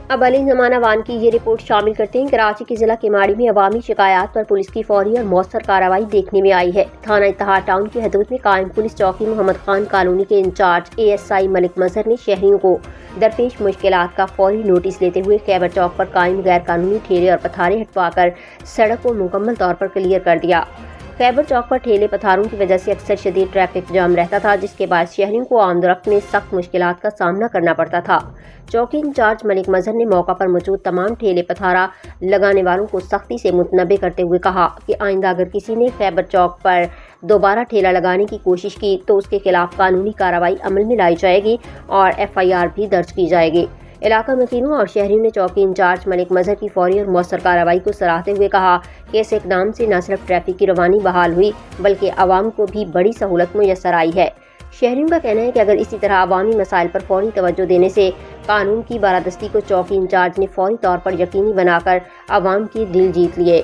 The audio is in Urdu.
اب علی زمانہ وان کی یہ رپورٹ شامل کرتے ہیں۔ کراچی کے ضلع کیماڑی میں عوامی شکایات پر پولیس کی فوری اور مؤثر کارروائی دیکھنے میں آئی ہے۔ تھانہ اتحاد ٹاؤن کی حدود میں قائم پولیس چوکی محمد خان کالونی کے انچارج ASI ملک مظہر نے شہریوں کو درپیش مشکلات کا فوری نوٹس لیتے ہوئے خیبر چوک پر قائم غیر قانونی ٹھیلے اور پتھاریں ہٹوا کر سڑک کو مکمل طور پر کلیئر کر دیا۔ خیبر چوک پر ٹھیلے پتھاروں کی وجہ سے اکثر شدید ٹریفک جام رہتا تھا، جس کے باعث شہریوں کو آمد و رفت میں سخت مشکلات کا سامنا کرنا پڑتا تھا۔ چوکی انچارج ملک مظہر نے موقع پر موجود تمام ٹھیلے پتھارا لگانے والوں کو سختی سے متنبہ کرتے ہوئے کہا کہ آئندہ اگر کسی نے خیبر چوک پر دوبارہ ٹھیلا لگانے کی کوشش کی تو اس کے خلاف قانونی کارروائی عمل میں لائی جائے گی اور FIR بھی درج کی جائے گی۔ علاقہ مکینوں اور شہریوں نے چوکی انچارج ملک مظہر کی فوری اور مؤثر کارروائی کو سراہتے ہوئے کہا کہ اس اقدام سے نہ صرف ٹریفک کی روانی بحال ہوئی بلکہ عوام کو بھی بڑی سہولت میسر آئی ہے۔ شہریوں کا کہنا ہے کہ اگر اسی طرح عوامی مسائل پر فوری توجہ دینے سے قانون کی بالادستی کو چوکی انچارج نے فوری طور پر یقینی بنا کر عوام کے دل جیت لیے۔